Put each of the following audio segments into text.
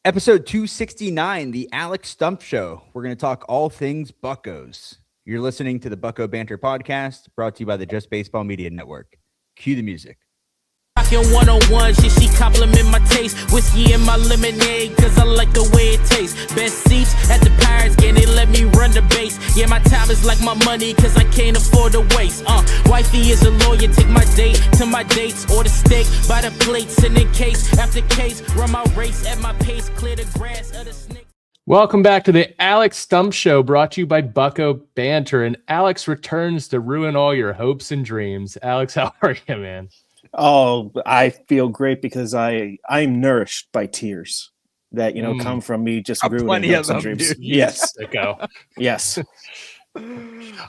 Episode 269, the Alex Stumpf Show. We're going to talk all things Buccos. You're listening to the Bucco Bantr podcast, brought to you by the Just Baseball Media Network. Cue the music. Rockin' 101, she compliment my taste. Whiskey in my lemonade, cause I like the way it tastes. Best seats at the Pirates game, they let me run the base. Yeah, my time is like my money, cause I can't afford to waste. Wifey is a lawyer, take my date to my dates. Order steak by the plates, and in case after case, run my race at my pace, clear the grass of the snake. Welcome back to the Alex Stumpf Show, brought to you by Bucco Bantr. And Alex returns to ruin all your hopes and dreams. Alex, how are you, man? Oh, I feel great because I'm nourished by tears that, come from me just ruining hopes and dreams. Dude. Yes. Go. Yes.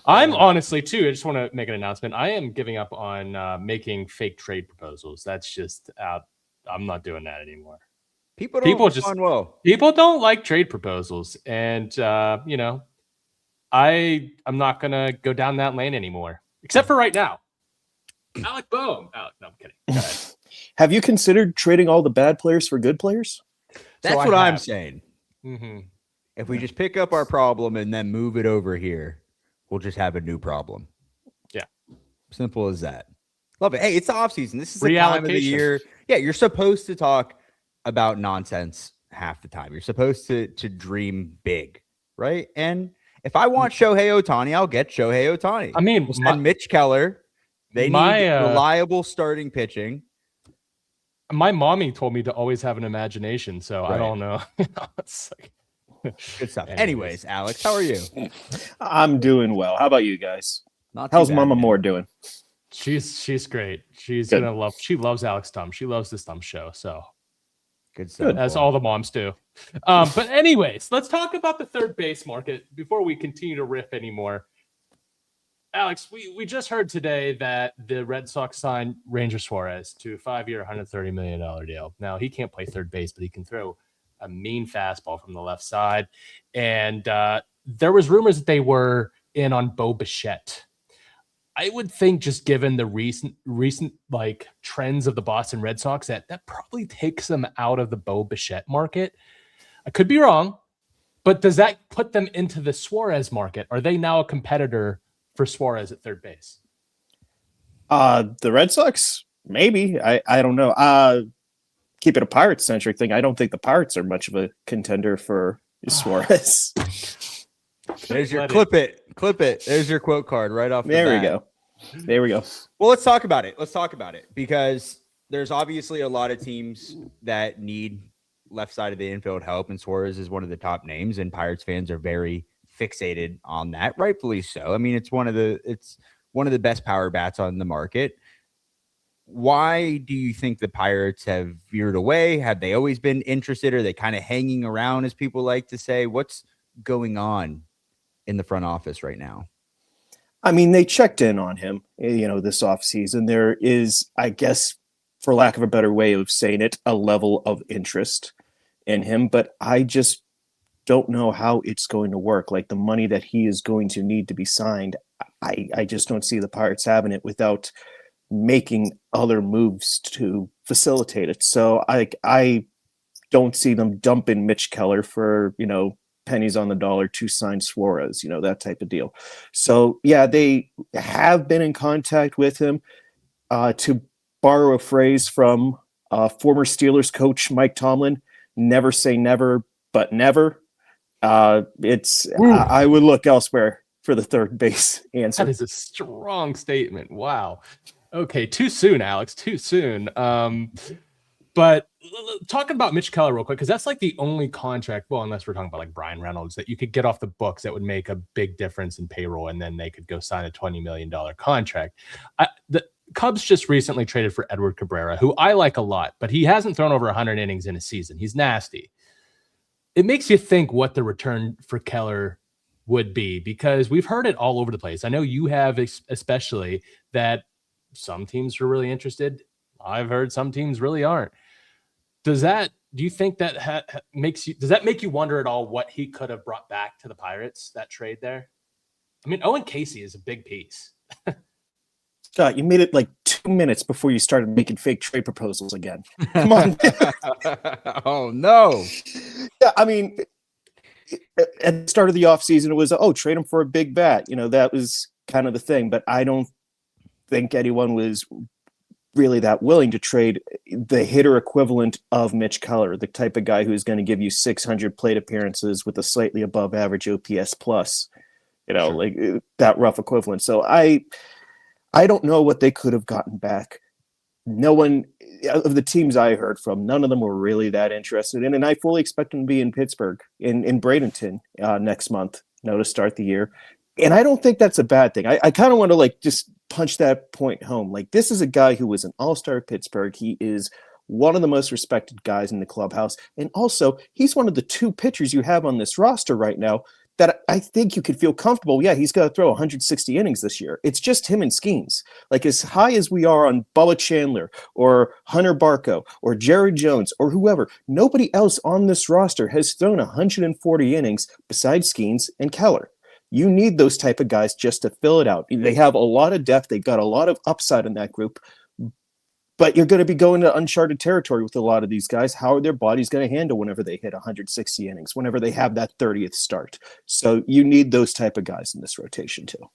I'm honestly, too, I just want to make an announcement. I am giving up on making fake trade proposals. That's just out. I'm not doing that anymore. People don't like trade proposals. And, I'm not going to go down that lane anymore, except for right now. Alec Boehm. Oh, no, I'm kidding. Go ahead. Have you considered trading all the bad players for good players? That's what I'm saying. Mm-hmm. If we just pick up our problem and then move it over here, we'll just have a new problem. Yeah. Simple as that. Love it. Hey, it's the offseason. This is the time of the year. Yeah, you're supposed to talk about nonsense half the time. You're supposed to dream big, right? And if I want Shohei Ohtani, I'll get Shohei Ohtani. I mean, and Mitch Keller. They need reliable starting pitching. My mommy told me to always have an imagination, so right. I don't know. It's like, good stuff. Anyways, Alex, how are you? I'm doing well. How about you guys? How's Mama Moore doing? She's great. She's good. She loves Alex Stumpf. She loves the Stumpf Show. So good stuff. As all the moms do. But anyways, let's talk about the third base market before we continue to riff anymore. Alex, we just heard today that the Red Sox signed Ranger Suarez to a 5-year, $130 million deal. Now, he can't play third base, but he can throw a mean fastball from the left side. And there was rumors that they were in on Bo Bichette. I would think, just given the recent like trends of the Boston Red Sox, that probably takes them out of the Bo Bichette market. I could be wrong, but does that put them into the Suarez market? Are they now a competitor for Suarez at third base? The Red Sox, maybe. I don't know. Keep it a Pirates-centric thing. I don't think the Pirates are much of a contender for Suarez. There's your clip it. There's your quote card right off the bat. There we go. Well, let's talk about it because there's obviously a lot of teams that need left side of the infield help, and Suarez is one of the top names, and Pirates fans are very fixated on that, rightfully so. I mean, it's one of the best power bats on the market. Why do you think the Pirates have veered away? Have they always been interested? Are they kind of hanging around, as people like to say? What's going on in the front office right now? I mean, they checked in on him, this offseason. There is, I guess, for lack of a better way of saying it, a level of interest in him, but I just don't know how it's going to work. Like, the money that he is going to need to be signed, I just don't see the Pirates having it without making other moves to facilitate it. So I don't see them dumping Mitch Keller for, pennies on the dollar to sign Suarez, that type of deal. So yeah, they have been in contact with him. To borrow a phrase from former Steelers coach Mike Tomlin, never say never, but never. I would look elsewhere for the third base answer. That is a strong statement. Wow. Okay, too soon, Alex. Too soon. But talking about Mitch Keller real quick, because that's like the only contract, well, unless we're talking about like Brian Reynolds, that you could get off the books that would make a big difference in payroll, and then they could go sign a $20 million contract. The Cubs just recently traded for Edward Cabrera, who I like a lot, but he hasn't thrown over 100 innings in a season. He's nasty. It makes you think what the return for Keller would be, because we've heard it all over the place. I know you have, especially, that some teams are really interested. I've heard some teams really aren't. Do you think that does that make you wonder at all what he could have brought back to the Pirates, that trade there? I mean, Owen Casey is a big piece. Scott, you made it like 2 minutes before you started making fake trade proposals again. Come on. Oh, no. Yeah, I mean, at the start of the offseason, it was, trade him for a big bat. That was kind of the thing. But I don't think anyone was really that willing to trade the hitter equivalent of Mitch Keller, the type of guy who's going to give you 600 plate appearances with a slightly above average OPS plus, Sure. like that rough equivalent. So I don't know what they could have gotten back. No one of the teams I heard from, none of them were really that interested in, and I fully expect them to be in Pittsburgh, in Bradenton next month, to start the year. And I don't think that's a bad thing. I kind of want to just punch that point home. This is a guy who was an all-star at Pittsburgh. He is one of the most respected guys in the clubhouse. And also, he's one of the two pitchers you have on this roster right now that I think you could feel comfortable. Yeah, he's going to throw 160 innings this year. It's just him and Skeens. As high as we are on Bubba Chandler or Hunter Barco or Jared Jones or whoever, nobody else on this roster has thrown 140 innings besides Skeens and Keller. You need those type of guys just to fill it out. They have a lot of depth. They've got a lot of upside in that group. But you're going to be going to uncharted territory with a lot of these guys. How are their bodies going to handle whenever they hit 160 innings, whenever they have that 30th start? So you need those type of guys in this rotation too.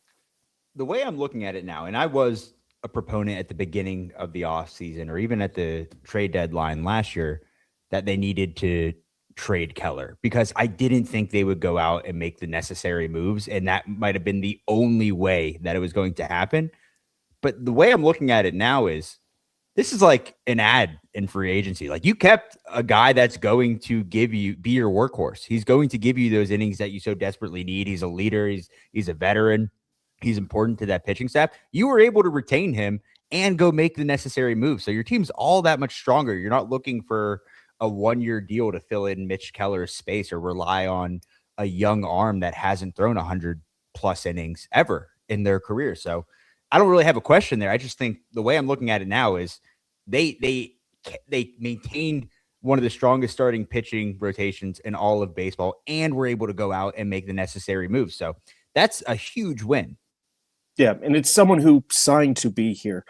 The way I'm looking at it now, and I was a proponent at the beginning of the offseason or even at the trade deadline last year that they needed to trade Keller because I didn't think they would go out and make the necessary moves. And that might have been the only way that it was going to happen. But the way I'm looking at it now is this is like an ad in free agency. You kept a guy that's going to be your workhorse. He's going to give you those innings that you so desperately need. He's a leader. He's a veteran. He's important to that pitching staff. You were able to retain him and go make the necessary moves. So your team's all that much stronger. You're not looking for a one-year deal to fill in Mitch Keller's space or rely on a young arm that hasn't thrown 100+ innings ever in their career. So I don't really have a question there. I just think the way I'm looking at it now is they maintained one of the strongest starting pitching rotations in all of baseball and were able to go out and make the necessary moves. So that's a huge win. Yeah, and it's someone who signed to be here.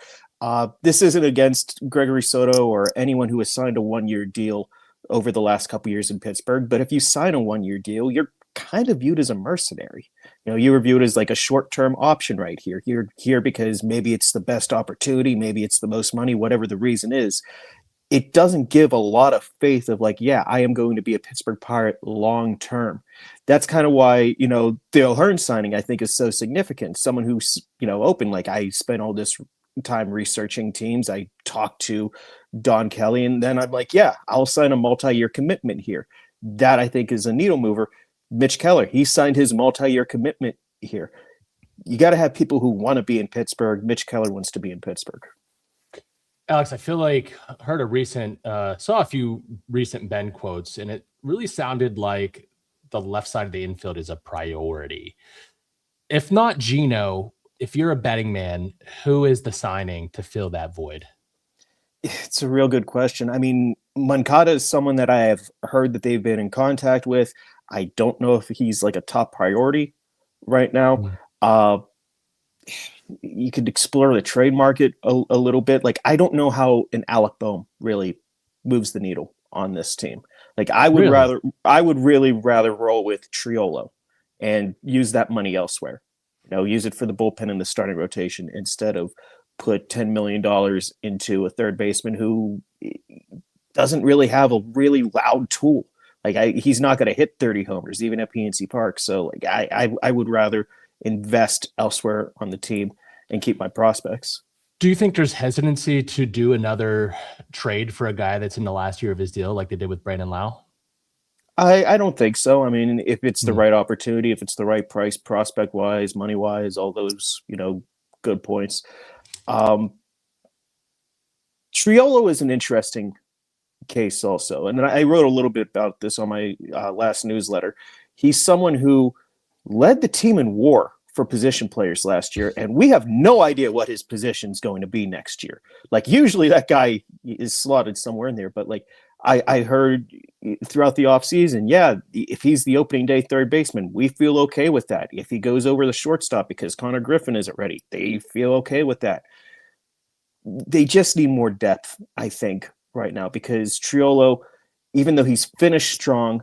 This isn't against Gregory Soto or anyone who has signed a one-year deal over the last couple years in Pittsburgh. But if you sign a one-year deal, you're kind of viewed as a mercenary. You were viewed as a short-term option right here. You're here because maybe it's the best opportunity, maybe it's the most money, whatever the reason is. It doesn't give a lot of faith of I am going to be a Pittsburgh Pirate long-term. That's kind of why, Dale Hearn's signing, I think, is so significant. Someone who's, open, I spent all this time researching teams. I talked to Don Kelly, and then I'm I'll sign a multi-year commitment here. That I think is a needle mover. Mitch Keller, he signed his multi-year commitment here. You got to have people who want to be in Pittsburgh. Mitch Keller wants to be in Pittsburgh. Alex, I feel saw a few recent Ben quotes, and it really sounded like the left side of the infield is a priority. If not Gino, if you're a betting man, who is the signing to fill that void? It's a real good question. I mean, Moncada is someone that I have heard that they've been in contact with. I don't know if he's a top priority right now. You could explore the trade market a little bit. I don't know how an Alec Bohm really moves the needle on this team. I would really rather roll with Triolo and use that money elsewhere. Use it for the bullpen and the starting rotation instead of put $10 million into a third baseman who doesn't really have a really loud tool. He's not going to hit 30 homers, even at PNC Park. So I would rather invest elsewhere on the team and keep my prospects. Do you think there's hesitancy to do another trade for a guy that's in the last year of his deal like they did with Brandon Lau? I don't think so. I mean, if it's the right opportunity, if it's the right price, prospect-wise, money-wise, all those, good points. Triolo is an interesting case also. And I wrote a little bit about this on my last newsletter. He's someone who led the team in WAR for position players last year, and we have no idea what his position is going to be next year. Usually that guy is slotted somewhere in there, but I heard throughout the offseason, if he's the opening day third baseman, we feel okay with that. If he goes over the shortstop because Connor Griffin isn't ready, they feel okay with that. They just need more depth, I think, right now, because Triolo, even though he's finished strong,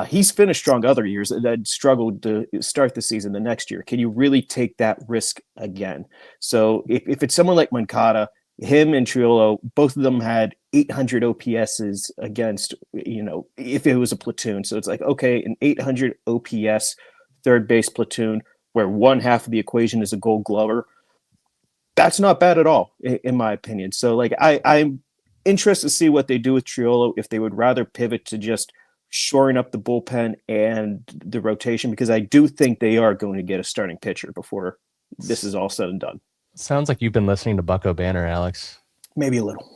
He's finished strong other years that struggled to start the season the next year. Can you really take that risk again? So if it's someone like Moncada, him and Triolo, both of them had 800 OPSs against, if it was a platoon. So it's like, okay, an 800 OPS third base platoon where one half of the equation is a Gold Glover. That's not bad at all, in my opinion. So like, I'm interested to see what they do with Triolo, if they would rather pivot to just shoring up the bullpen and the rotation, because I do think they are going to get a starting pitcher before this is all said and done. Sounds like you've been listening to Bucco Bantr, Alex. Maybe a little.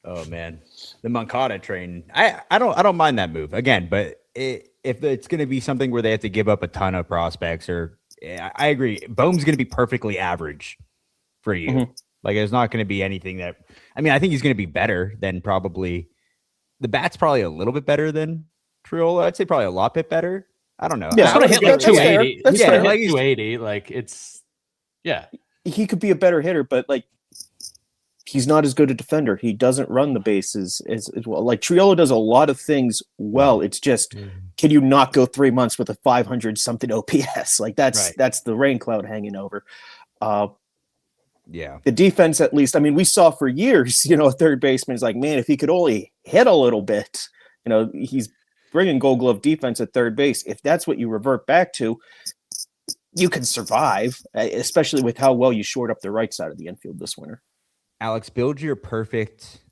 Oh man, the Moncada train. I don't mind that move again, but if it's going to be something where they have to give up a ton of prospects, or I agree, Bohm's going to be perfectly average for you. Mm-hmm. Like it's not going to be anything that. I mean, I think he's going to be better than probably. The bat's probably a little bit better than Triolo. I'd say probably a lot bit better. I don't know. Yeah, he's going to hit like 280. That's fair. Like 280. Like it's. Yeah, he could be a better hitter, but like he's not as good a defender. He doesn't run the bases as well. Like Triolo does a lot of things well. It's just, can you not go 3 months with a 500 something OPS? Like that's the rain cloud hanging over. Yeah, the defense, at least. I mean, we saw for years, a third baseman is like, man, if he could only hit a little bit, he's bringing Gold Glove defense at third base. If that's what you revert back to, you can survive, especially with how well you shored up the right side of the infield this winter. Alex, build your perfect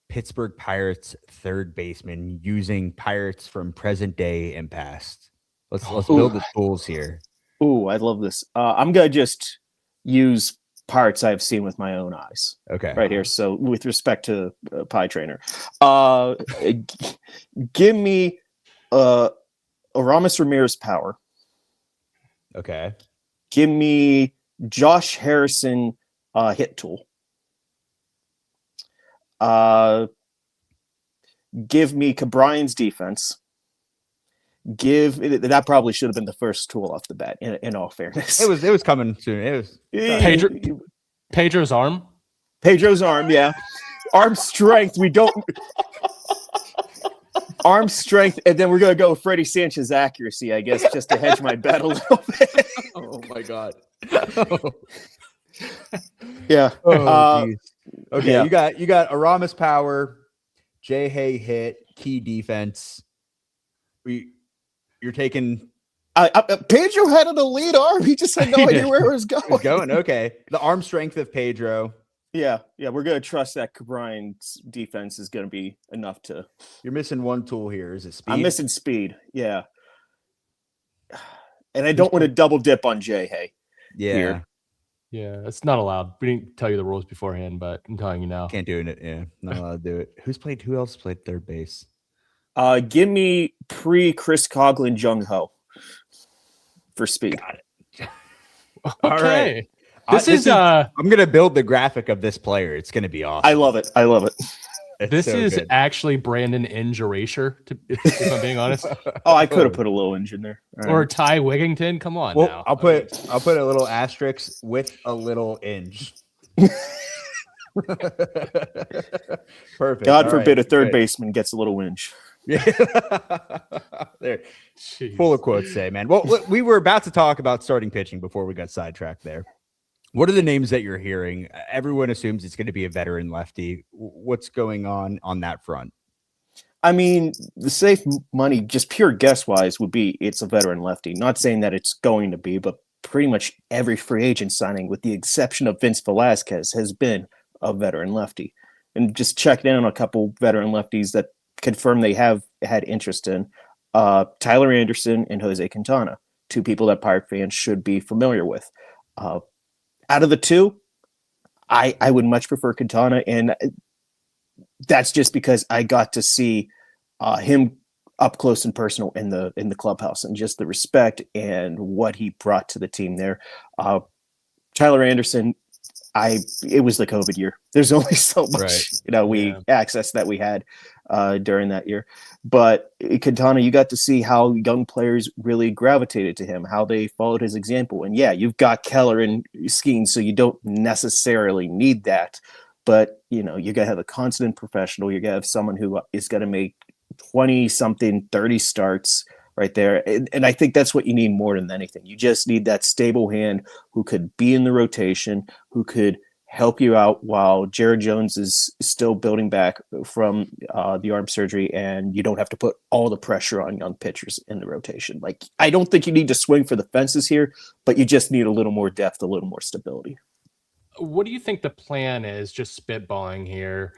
Pittsburgh Pirates third baseman using Pirates from present day and past. Let's build the tools here. Ooh, I love this. I'm gonna just use Pirates I've seen with my own eyes. Okay, right here. So with respect to Pie Trainer, give me Aramis Ramirez power. Okay. Give me Josh Harrison hit tool. Give me Cabrian's defense. That probably should have been the first tool off the bat. In all fairness, it was coming soon. It was Pedro's arm. Pedro's arm, yeah. Arm strength. We don't. Arm strength, and then we're going to go with Freddie Sanchez accuracy, I guess, just to hedge my bet a little bit. Oh, my God. Yeah. Okay, yeah. You got Aramis power, Jay Hay hit, key defense. You're taking... Pedro had an elite arm. He just had no idea where it was going. Okay. The arm strength of Pedro. Yeah, we're going to trust that Cabrian's defense is going to be enough to... You're missing one tool here. Is it speed? I'm missing speed, yeah. And I don't want to double dip on Jay Hay. Yeah. Here. Yeah, it's not allowed. We didn't tell you the rules beforehand, but I'm telling you now. Can't do it. Yeah, not allowed to do it. Who else played third base? Give me pre-Chris Coughlin Jung Ho for speed. Got it. Okay. All right. I'm gonna build the graphic of this player. It's gonna be awesome. I love it. This so is good. Actually Brandon Inge Erasure, if I'm being honest. Oh, I could have put a little Inge in there. Or Ty Wigington. Come on now. I'll put a little asterisk with a little Inge. Perfect. God forbid a third baseman gets a little Inge. Yeah. There. Jeez. Full of quotes, say, man. Well, we were about to talk about starting pitching before we got sidetracked there. What are the names that you're hearing? Everyone assumes it's going to be a veteran lefty. What's going on that front? I mean, the safe money, just pure guess-wise, would be it's a veteran lefty. Not saying that it's going to be, but pretty much every free agent signing, with the exception of Vince Velasquez, has been a veteran lefty. And just check in on a couple veteran lefties that confirm they have had interest in. Tyler Anderson and Jose Quintana, two people that Pirate fans should be familiar with. Out of the two, I would much prefer Quintana, and that's just because I got to see him up close and personal in the clubhouse, and just the respect and what he brought to the team there. Tyler Anderson, it was the COVID year. There's only so much access that we had during that year. But Quintana, you got to see how young players really gravitated to him, how they followed his example. And yeah, you've got Keller and Skeen, so you don't necessarily need that. But you got to have a constant professional. You got to have someone who is going to make 20 something, 30 starts right there. And I think that's what you need more than anything. You just need that stable hand who could be in the rotation, who could help you out while Jared Jones is still building back from the arm surgery, and you don't have to put all the pressure on young pitchers in the rotation. Like, I don't think you need to swing for the fences here, but you just need a little more depth, a little more stability. What do you think the plan is, just spitballing here?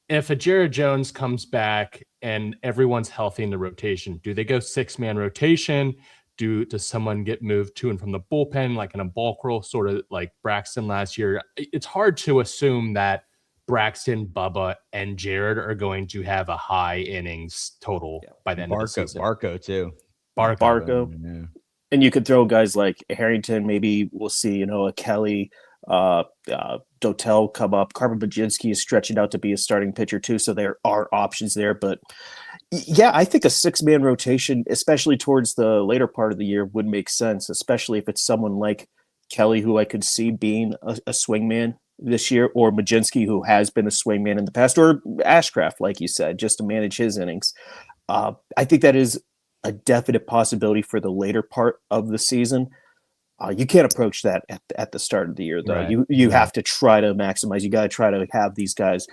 If a Jared Jones comes back and everyone's healthy in the rotation, do they go 6-man rotation? Does someone get moved to and from the bullpen, like in a bulk roll, sort of like Braxton last year? It's hard to assume that Braxton, Bubba, and Jared are going to have a high innings total by the end of the season. Bucco too. Bucco. Yeah. And you could throw guys like Harrington. Maybe we'll see, a Kelly, Dotel come up. Carmen Baginski is stretching out to be a starting pitcher too, so there are options there. But yeah, I think a 6-man rotation, especially towards the later part of the year, would make sense, especially if it's someone like Kelly, who I could see being a swingman this year, or Baginski, who has been a swingman in the past, or Ashcraft, like you said, just to manage his innings. I think that is a definite possibility for the later part of the season. You can't approach that at the start of the year, though. Right. You have to try to maximize. You got to try to have these guys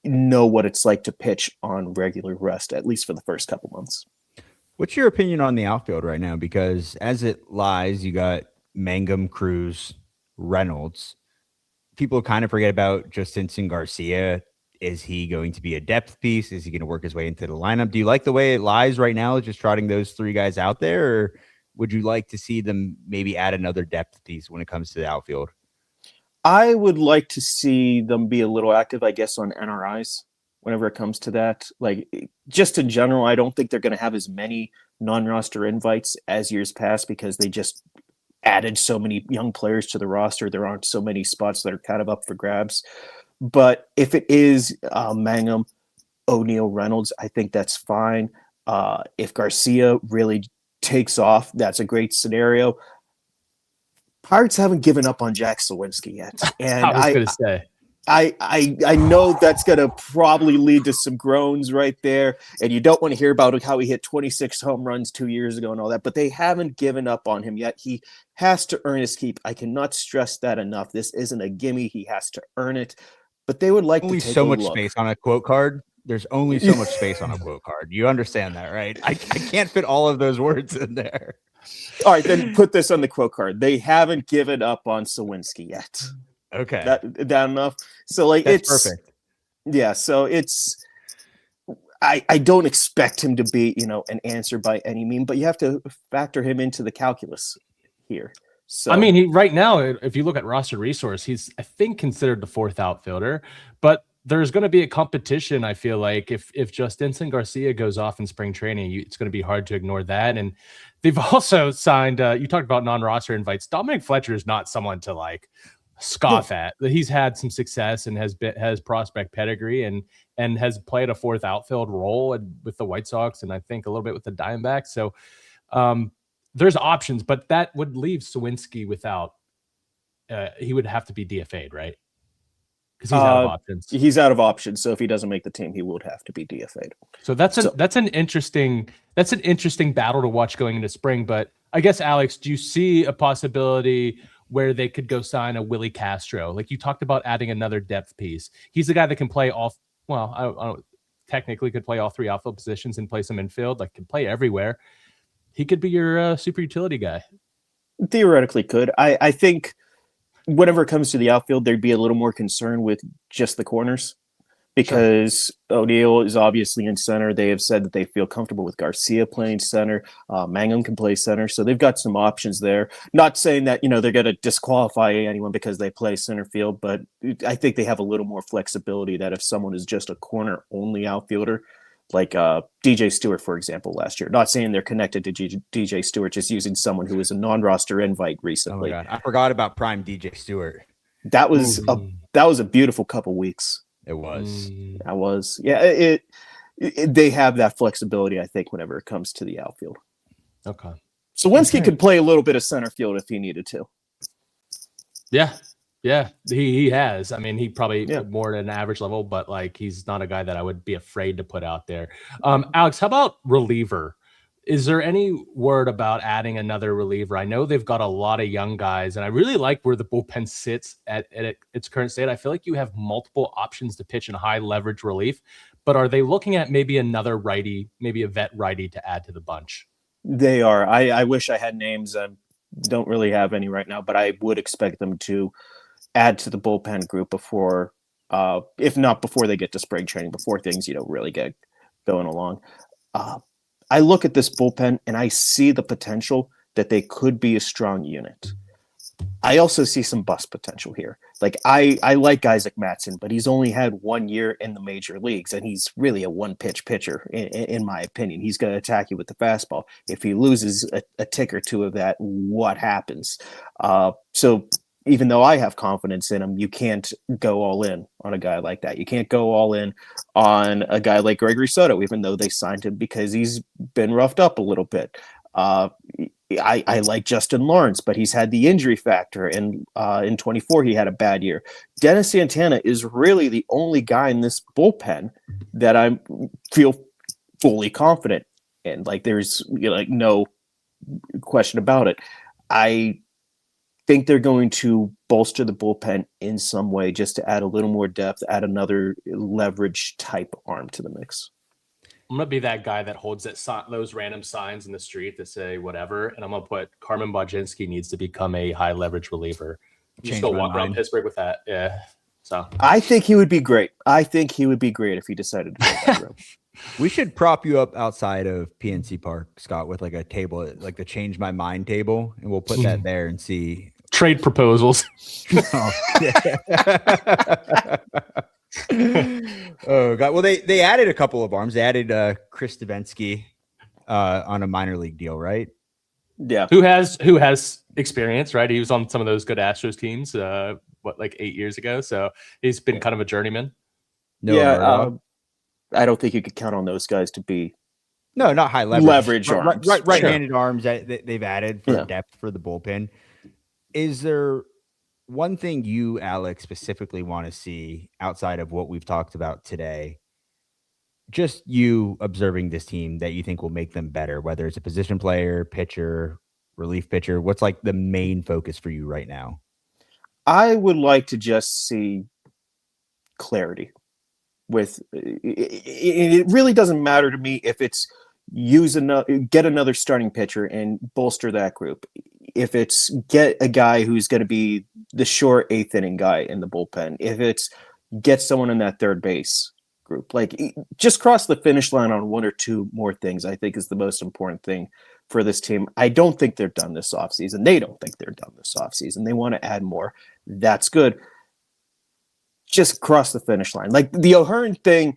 know what it's like to pitch on regular rest, at least for the first couple months. What's your opinion on the outfield right now? Because as it lies, you got Mangum, Cruz, Reynolds. People kind of forget about Justinson Garcia. Is he going to be a depth piece? Is he going to work his way into the lineup? Do you like the way it lies right now, just trotting those 3 guys out there? Or would you like to see them maybe add another depth piece when it comes to the outfield? I would like to see them be a little active, I guess, on NRIs whenever it comes to that. Like, just in general, I don't think they're going to have as many non-roster invites as years past, because they just added so many young players to the roster. There aren't so many spots that are kind of up for grabs. But if it is Mangum, O'Neill, Reynolds, I think that's fine. If Garcia really takes off, that's a great scenario. Pirates haven't given up on Jack Sawinski yet. And I was going to say. I know that's going to probably lead to some groans right there. And you don't want to hear about how he hit 26 home runs 2 years ago and all that. But they haven't given up on him yet. He has to earn his keep. I cannot stress that enough. This isn't a gimme. He has to earn it. But they would like only to take so a much look. space on a quote card. There's only so much space on a quote card. You understand that, right? I can't fit all of those words in there. All right, then put this on the quote card. They haven't given up on Sawinski yet. Okay. That enough? So like, That's it's perfect. Yeah. So it's, I don't expect him to be, an answer by any means, but you have to factor him into the calculus here. So I mean, he right now, if you look at roster resource, he's, I think, considered the 4th outfielder, but there's going to be a competition. I feel like if Justinson Garcia goes off in spring training, it's going to be hard to ignore that. And they've also signed, you talked about non-roster invites. Dominic Fletcher is not someone to like scoff at. He's had some success and has prospect pedigree and has played a 4th outfield role with the White Sox, and I think a little bit with the Diamondbacks. So there's options, but that would leave Sawinski without. He would have to be DFA'd, right? Because he's out of options. He's out of options. So if he doesn't make the team, he would have to be DFA'd. So that's an interesting battle to watch going into spring. But I guess, Alex, do you see a possibility where they could go sign a Willie Castro? Like you talked about adding another depth piece. He's the guy that can play all. Well, I don't technically could play all 3 outfield positions and play some infield. Like can play everywhere. He could be your super utility guy. Theoretically could. I think whenever it comes to the outfield, there'd be a little more concern with just the corners, because O'Neill is obviously in center. They have said that they feel comfortable with Garcia playing center. Mangum can play center. So they've got some options there. Not saying that, they're going to disqualify anyone because they play center field, but I think they have a little more flexibility that if someone is just a corner only outfielder, like DJ Stewart, for example, last year. Not saying they're connected to DJ Stewart, just using someone who was a non-roster invite recently. Oh my God. I forgot about prime DJ Stewart. That was a beautiful couple weeks. It was. That was. Yeah, they have that flexibility, I think, whenever it comes to the outfield. Okay. Sawinski could play a little bit of center field if he needed to. Yeah. Yeah, he has. I mean, he probably more at an average level, but like he's not a guy that I would be afraid to put out there. Alex, how about reliever? Is there any word about adding another reliever? I know they've got a lot of young guys, and I really like where the bullpen sits at its current state. I feel like you have multiple options to pitch in high leverage relief, but are they looking at maybe another righty, maybe a vet righty to add to the bunch? They are. I wish I had names. I don't really have any right now, but I would expect them to add to the bullpen group before, if not before they get to spring training, before things, really get going along. I look at this bullpen and I see the potential that they could be a strong unit. I also see some bust potential here. Like I like guys like Matson, but he's only had 1 year in the major leagues, and he's really a one-pitch pitcher, in my opinion. He's going to attack you with the fastball. If he loses a tick or two of that, what happens? So even though I have confidence in him, you can't go all in on a guy like that. You can't go all in on a guy like Gregory Soto, even though they signed him because he's been roughed up a little bit. I like Justin Lawrence, but he's had the injury factor, and in 24 he had a bad year. Dennis Santana is really the only guy in this bullpen that I feel fully confident in. Like there's no question about it. I think they're going to bolster the bullpen in some way just to add a little more depth, add another leverage type arm to the mix. I'm going to be that guy that holds those random signs in the street that say whatever, and I'm going to put Carmen Bodzinski needs to become a high leverage reliever. Just go walk around Pittsburgh with that. Yeah. So I think he would be great. If he decided to go that route. We should prop you up outside of PNC Park, Scott, with like a table, like the change my mind table, and we'll put that there and see trade proposals. Oh God! Well, they added a couple of arms. They added Chris Davinsky on a minor league deal, right? Yeah. Who has experience, right? He was on some of those good Astros teams, like 8 years ago. So he's been kind of a journeyman. I don't think you could count on those guys to be not high leverage arms. Right-handed arms that they've added for depth for the bullpen. Is there one thing you, Alex, specifically want to see outside of what we've talked about today, just you observing this team, that you think will make them better, whether it's a position player, pitcher, relief pitcher? What's like the main focus for you right now? I would like to just see clarity with it. Really doesn't matter to me if it's get another starting pitcher and bolster that group. If it's get a guy who's going to be the short eighth inning guy in the bullpen, if it's get someone in that third base group, like just cross the finish line on one or two more things, I think is the most important thing for this team. I don't think they're done this offseason. They don't think they're done this offseason. They want to add more. That's good. Just cross the finish line. Like the O'Hearn thing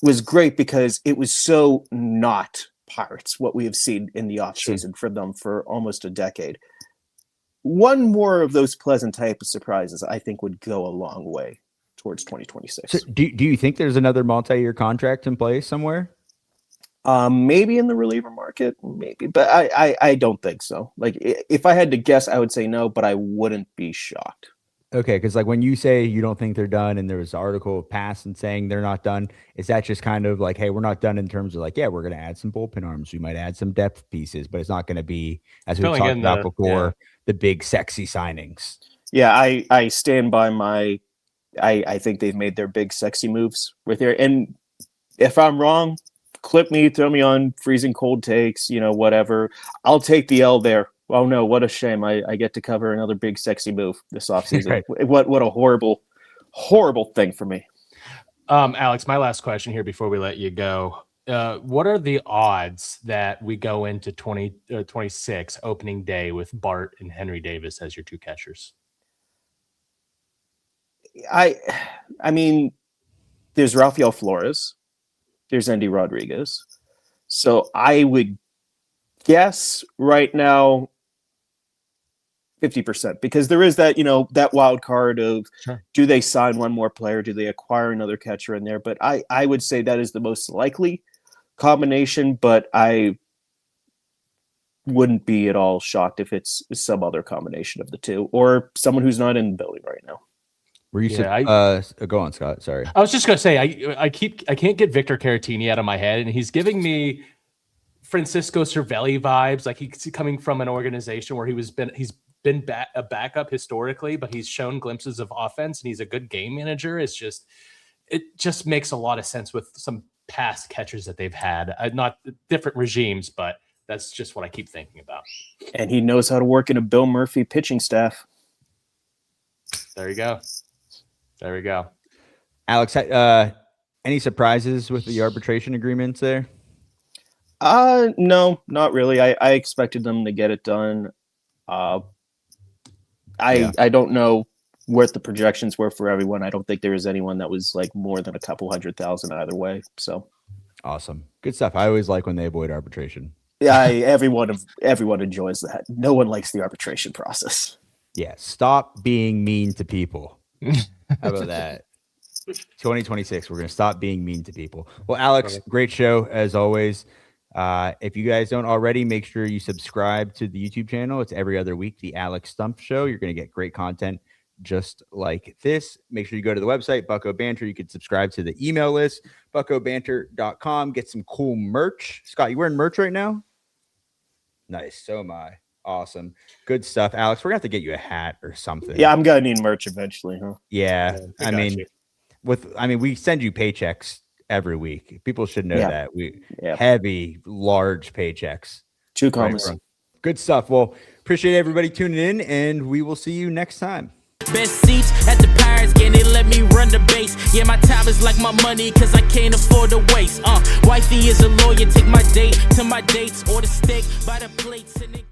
was great because it was so not Pirates, what we have seen in the offseason for them for almost a decade. One more of those pleasant type of surprises, I think, would go a long way towards 2026. So do you think there's another multi-year contract in place somewhere? Maybe in the reliever market, maybe, but I don't think so. Like if I had to guess, I would say no, but I wouldn't be shocked. Okay, because like when you say you don't think they're done, and there was an article passed and saying they're not done, is that just kind of like, hey, we're not done in terms of like, yeah, we're going to add some bullpen arms, we might add some depth pieces, but it's not going to be, as we've talked about before, the big sexy signings. Yeah, I stand by my. I think they've made their big sexy moves with here, and if I'm wrong, clip me, throw me on freezing cold takes, whatever. I'll take the L there. Oh no, what a shame. I get to cover another big sexy move this offseason. Right. What a horrible thing for me. Alex, my last question here before we let you go. What are the odds that we go into 2026 opening day with Bart and Henry Davis as your two catchers? I mean, there's Rafael Flores, there's Andy Rodriguez. So I would guess right now 50%, because there is that, that wild card of do they sign one more player? Do they acquire another catcher in there? But I would say that is the most likely combination, but I wouldn't be at all shocked if it's some other combination of the two, or someone who's not in the building right now. Were you go on, Scott? Sorry. I was just gonna say I can't get Victor Caratini out of my head, and he's giving me Francisco Cervelli vibes. Like he's coming from an organization where he's been a backup historically, but he's shown glimpses of offense, and he's a good game manager. It just makes a lot of sense with some past catchers that they've had, not different regimes, but that's just what I keep thinking about. And he knows how to work in a Bill Murphy pitching staff. There you go. There we go. Alex, any surprises with the arbitration agreements there? No, not really. I expected them to get it done. I don't know what the projections were for everyone. I don't think there was anyone that was like more than a couple 100,000 either way. So awesome. Good stuff. I always like when they avoid arbitration. Yeah, everyone enjoys that. No one likes the arbitration process. Yeah, stop being mean to people. How about that? 2026, we're going to stop being mean to people. Well, Alex, great show as always. If you guys don't already, make sure you subscribe to the YouTube channel. It's every other week, the Alex Stumpf Show. You're going to get great content just like this. Make sure you go to the website, Bucco Bantr. You can subscribe to the email list, buccobantr.com. Get some cool merch. Scott, you wearing merch right now? Nice. So am I. Awesome. Good stuff. Alex, we're going to have to get you a hat or something. Yeah, I'm going to need merch eventually, huh? Yeah. I mean, we send you paychecks every week. People should know that. Heavy, large paychecks. 2 commas. Right, good stuff. Well, appreciate everybody tuning in, and we will see you next time. Best seats at the Pirates game, they let me run the base. Yeah, my time is like my money, cause I can't afford to waste. Wifey is a lawyer, take my date to my dates, or the steak by the plates. And